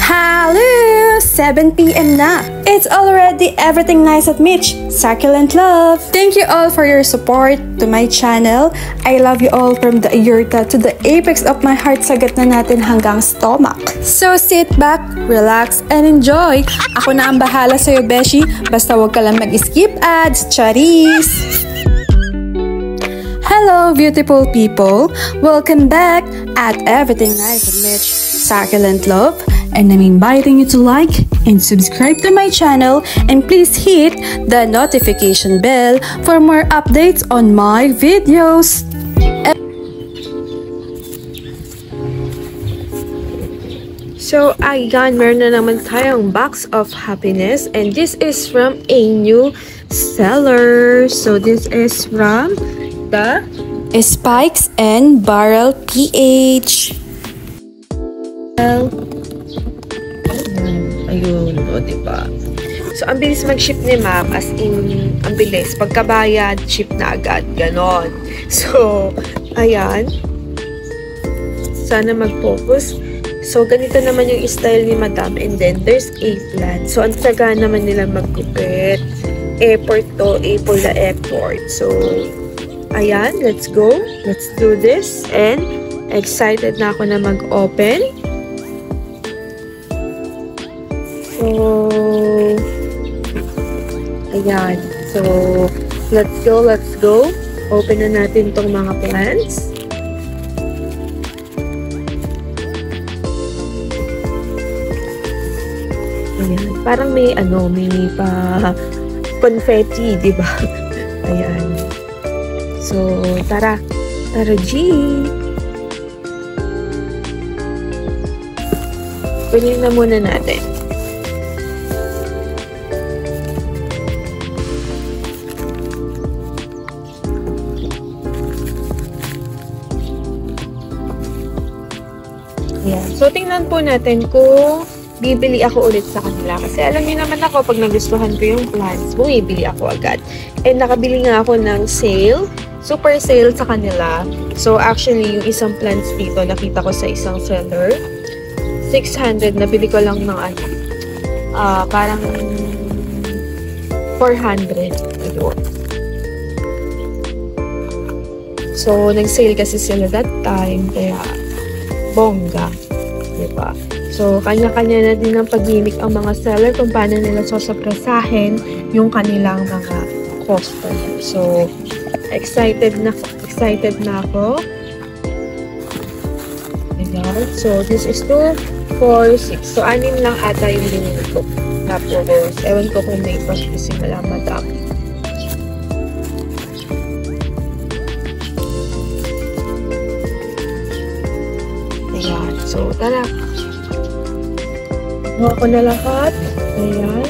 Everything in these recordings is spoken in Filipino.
Hello! 7 p.m. na. It's already everything nice at Mitch. Succulent love. Thank you all for your support to my channel. I love you all from the aorta to the apex of my heart. Sagat na natin hanggang stomach. So sit back, relax, and enjoy. Ako na ang bahala sa'yo, Beshi. Basta wag ka lang mag-skip ads. Charis! Hello, beautiful people! Welcome back at Everything Nice with Mitch, Succulent Love, and I'm inviting you to like and subscribe to my channel, and please hit the notification bell for more updates on my videos. So, ayan, meron na naman tayong box of happiness, and this is from a new seller. So, this is from the Spikes and Barrel PH. Ayun, o, diba? So, ang bilis mag-ship ni ma'am, as in, ang bilis. Pagkabayad, ship na agad. Ganon. So, ayan. Sana mag-focus. So, ganito naman yung style ni madam. And then, there's a plan. So, ang taga naman nila mag-gupit. Airport to, Apula Airport. So, ayan, let's go. Let's do this. And, excited na ako na mag-open. So, ayan. So, let's go, let's go. Open na natin tong mga plants. Ayan. Parang may, may pa confetti, di ba? Ayan. So, tara. Tara, G! Kunin na muna natin. Ayan. So, tingnan po natin kung bibili ako ulit sa kanila. Kasi alam niyo naman ako, pag nagustuhan ko yung plants, bumibili ako agad. And nakabili nga ako ng sale. Super sale sa kanila. So, actually, yung isang plants dito, nakita ko sa isang seller. 600, nabili ko lang ng parang 400. Ayun. So, nag-sale kasi sila that time. Kaya, bongga. Diba? So, kanya-kanya na din ang pag-gimmick ang mga seller kung paano nila sosopresahin yung kanilang mga customer. So, excited na ako. Ayan. So, this is 2, 4, 6. So, 6 lang ata yung binili ko. Tapos, ewan ko kung may pasimula madami. Ayan. So, tara. Nakuha ko na lahat. Ayan.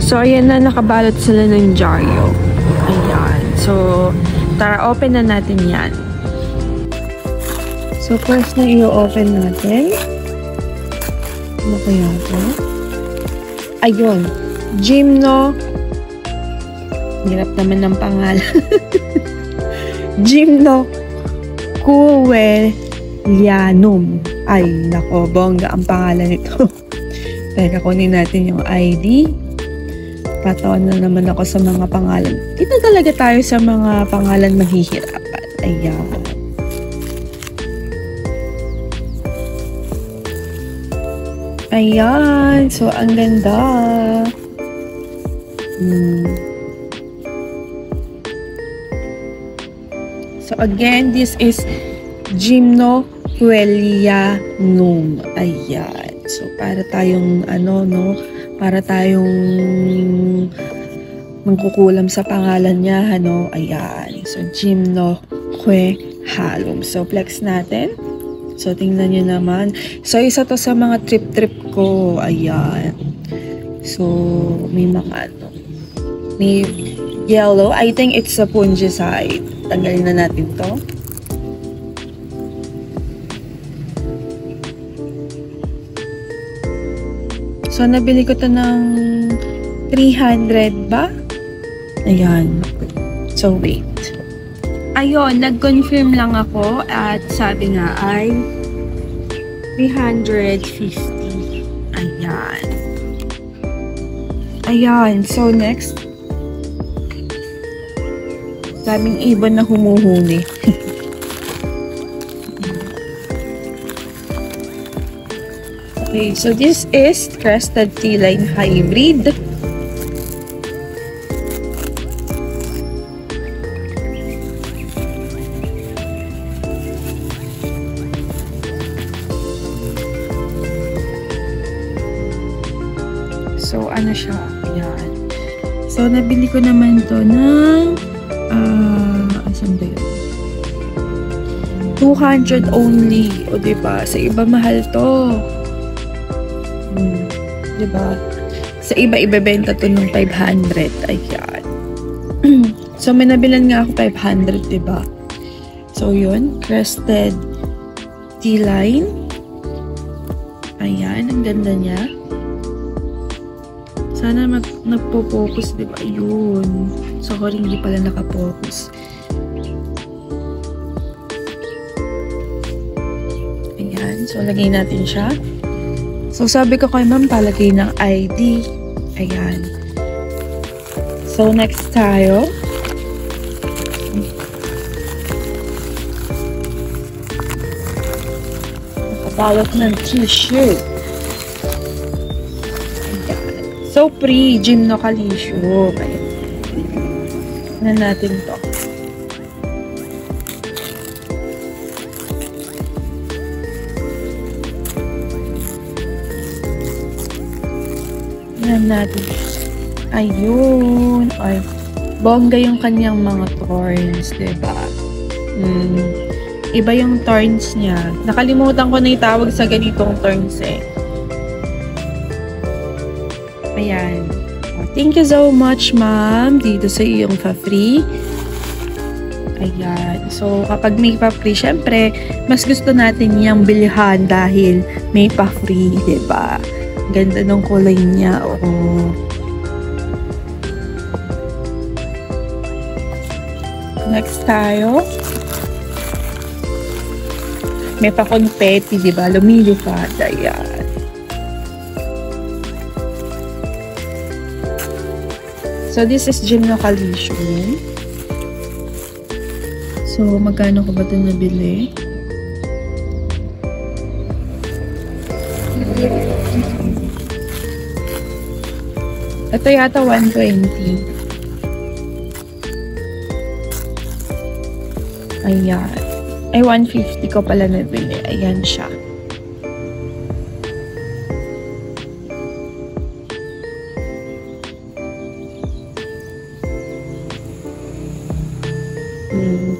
So, ayan na, nakabalot sila ng dyaryo. Ayan. So, tara, open na natin yan. So, first na i-open natin. Ano kaya ito? Ayun. Gymno. Hirap naman ng pangalan. Gymno Coelianum. Ay, nako, bongga ang pangalan nito. Teka, kunin natin yung ID. Patawan na naman ako sa mga pangalan. Dito talaga tayo sa mga pangalan mahihirapan. Ayan. Ayan. So, ang ganda. So, again, this is Gymno Coelianum. Ayan. So, para tayong, para tayong magkukulam sa pangalan niya, Ayan. So, Gymno Coelianum. So, flex natin. So, tingnan nyo naman. So, isa to sa mga trip-trip ko. Ayan. So, may mga may yellow. I think it's a fungicide. Tanggalin na natin to. So, nabili ko to ng 300 ba? Ayan. So, wait. Ayun, nag-confirm lang ako at sabi nga ay 350. Ayan. Ayan. So, next. Daming ibon na humuhuli. Okay, so this is Crested T-Line Hybrid. So, ano siya? Ayan. So, nabili ko naman to ng asan ba yun? 200 only. O, diba? Sa iba mahal to. Diba? Sa iba, ibebenta to ng 500. Ayan. So, may nabilan nga ako 500, diba? So, yun. Crested T-Line. Ayan. Ang ganda niya. Sana nagpo-focus, diba? Ayun. So, sorry, hindi pala nakapokus. Ayan. So, lagay natin siya. So, sabi ko kay ma'am, palagay ng ID. Ayan. So, next tayo. Nakabalot ng t-shirt. So, pre-gymnocalcium. Ayan. Ano natin to? Ano natin? Ayun. Ay, bongga yung kanyang mga thorns, diba? Iba yung thorns niya. Nakalimutan ko na itawag sa ganitong thorns eh. Ayan. Thank you so much, ma'am, dito sa iyong pa-free. Ayan. So, kapag may pa-free, syempre, mas gusto natin niyang bilhan dahil may pa-free, diba? Ganda ng kulay niya. Oh. Next tayo. May pa-confetti, diba? Lumilipad. Ayan. So, this is gymnocalcium. So, magkano ko ba ito nabili? Ito yata 120. Ayan. Ay, 150 ko pala nabili. Ayan siya.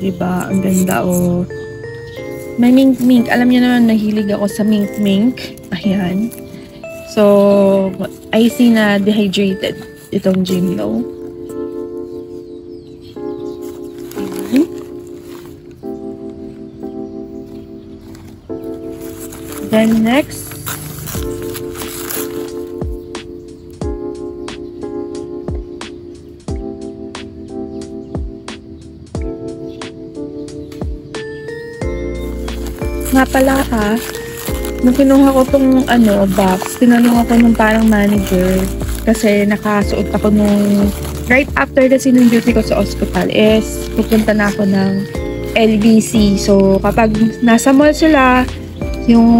Diba? Ang ganda, oh. May mink-mink. Alam niyo naman, nahilig ako sa mink-mink. Ayan. So, I see na dehydrated itong Gymno. Then, next. Nga pala ha, nung kinuha ko tong box, tinanong ako nung parang manager kasi nakasuot ako nung right after kasi nung duty ko sa hospital is pupunta na ako ng LBC. So kapag nasa mall sila, yung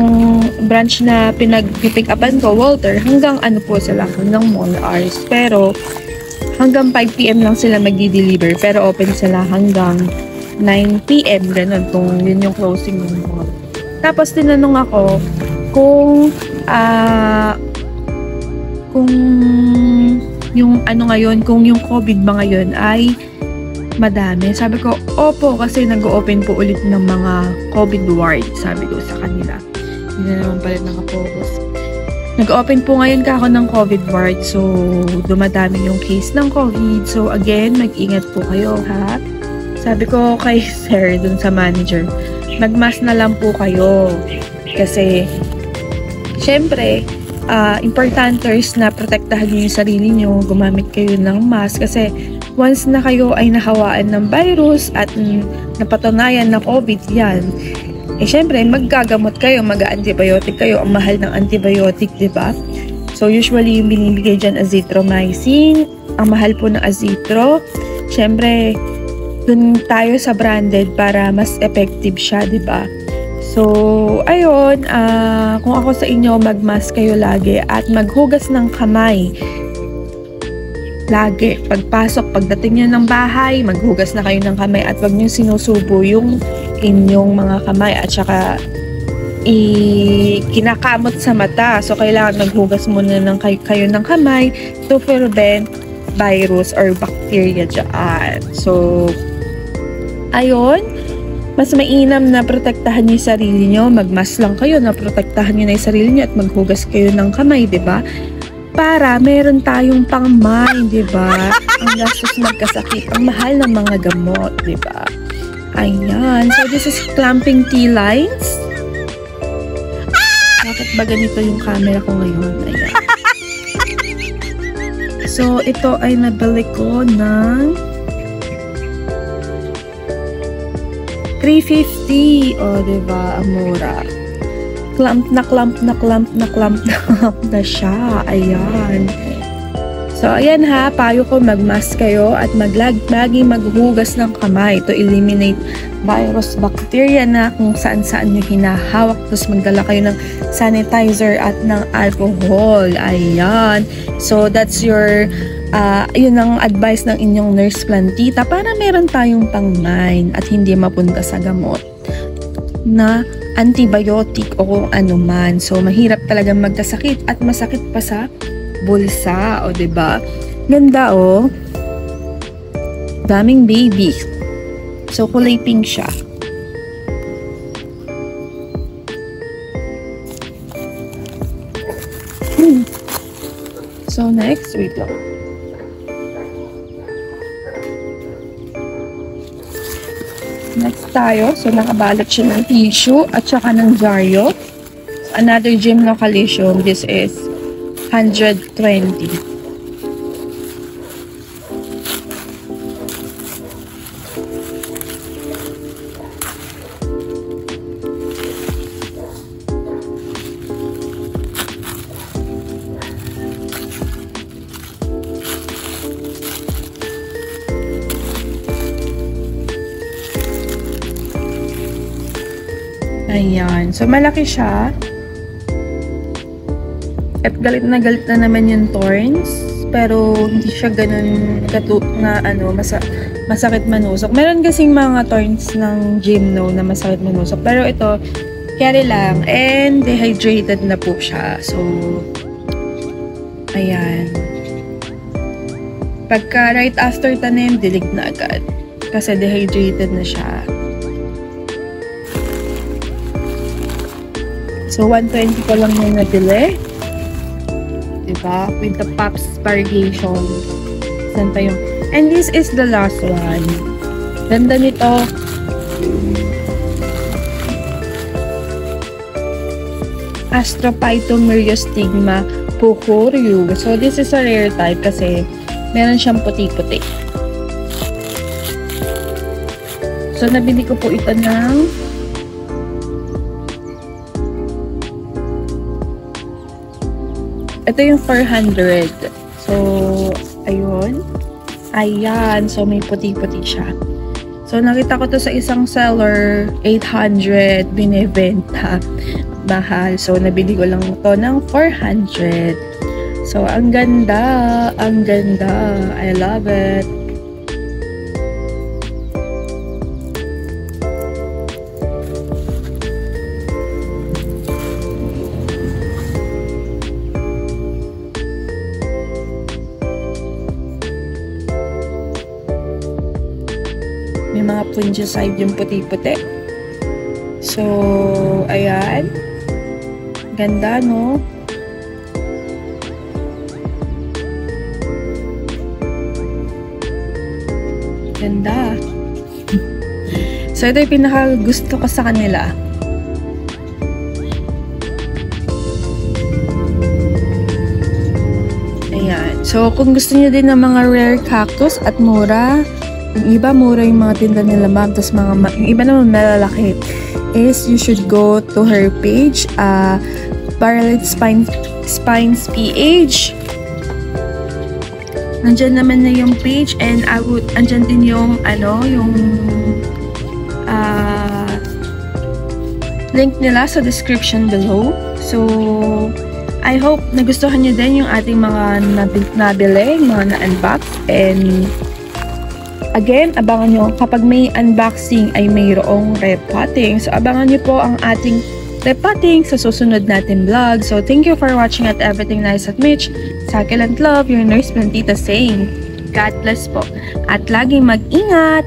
branch na pinag-pick upan ko, Walter, hanggang po sila, hanggang mall hours. Pero hanggang 5 PM lang sila magdi-deliver, pero open sila hanggang 9 PM, ganun, yun yung closing ng mall. Tapos tinanong ako kung yung ngayon, kung yung COVID ba ngayon ay madami. Sabi ko, opo, kasi nag-open po ulit ng mga COVID ward, sabi ko sa kanila. Hindi na naman pala nakapokus. Nag-open po ngayon ako ng COVID ward, so dumadami yung case ng COVID. So again, mag-ingat po kayo, ha? Sabi ko kay sir, dun sa manager, mag-mask na lang po kayo. Kasi, syempre, importante is na protektahan nyo yung sarili nyo, gumamit kayo ng mask kasi once na kayo ay nahawaan ng virus at napatunayan na COVID yan, syempre maggagamot kayo, mag-antibiotic kayo, ang mahal ng antibiotic, diba? So usually yung binibigay dyan azithromycin, ang mahal po ng azithro, syempre dun tayo sa branded para mas effective siya, diba? So, ayun, kung ako sa inyo, mag-mask kayo lagi at maghugas ng kamay. Lagi. Pagpasok, pagdating nyo ng bahay, maghugas na kayo ng kamay at wag nyo sinusubo yung inyong mga kamay at saka kinakamot sa mata. So, kailangan maghugas muna kayo ng kamay to prevent virus or bacteria dyan. So, ayun. Mas mainam na protektahan niyo yung sarili niyo, magmask lang kayo na protektahan niyo na yung sarili niyo at maghugas kayo ng kamay, 'di ba? Para meron tayong pang-mind, 'di ba? Ang gastos magkasakit, ang mahal ng mga gamot, 'di ba? Ayan. So this is clamping T-lines. Bakit ba ganito yung camera ko ngayon? Ayan. So ito ay nabili ko ng 350. O, diba? Ang mura. Clamp na siya. Ayan. So, ayan ha. Payo ko mag-mask kayo at lagi maghugas ng kamay to eliminate virus, bacteria na kung saan-saan nyo hinahawak. Tapos magdala kayo ng sanitizer at ng alcohol. Ayan. So, that's your yun ang advice ng inyong nurse plantita para meron tayong pang-mind at hindi mapunta sa gamot na antibiotic o kung ano man. So, mahirap talaga magkasakit at masakit pa sa bulsa. O, diba? Ganda, o. Daming baby. So, kulay pink siya. So, next, wait lang. Next tayo. So, nakabalot siya ng tissue at saka ng Jaryo. Another gym localization. This is 120. Ayan. So, malaki siya. At galit na naman yung thorns. Pero, hindi siya ganun na masakit manusok. Meron kasing mga thorns ng gymno na masakit manusok. Pero ito, carry lang. And, dehydrated na po siya. So, ayan. Pagka right after tanim, dilig na agad. Kasi dehydrated na siya. So, 120 ko lang yung nabili. Diba? With the Pops Variegation. Saan pa yung... And this is the last one. Ganda nito. Astrophytomyriostigma pucuryu. So, this is a rare type kasi meron siyang puti-puti. So, nabili ko po ito ng ito yung 400. So, ayun. Ayan. So, may puti-puti siya. So, nakita ko to sa isang seller, 800 binibenta. Mahal. So, nabili ko lang to ng 400. So, ang ganda. Ang ganda. I love it. May mga fungicide yung puti-puti. So, ayan. Ganda, no? Ganda. So, ito yung pinaka gusto ko sa kanila. So, kung gusto niyo din ng mga rare cactus at mura, yung iba mura yung mga tinda nila ma'am, tapos yung iba naman malalaki, is you should go to her page, Violet Spines PH. Nandyan naman na yung page, and andyan din yung link nila sa description below. So, I hope nagustuhan nyo din yung ating mga nabili, mga na-unbox. And again, abangan nyo, kapag may unboxing ay mayroong repotting. So, abangan nyo po ang ating repotting sa susunod natin vlog. So, thank you for watching at Everything Nice at Mitch. Succulent love, your nurse Plantita saying, God bless po. At laging mag-ingat!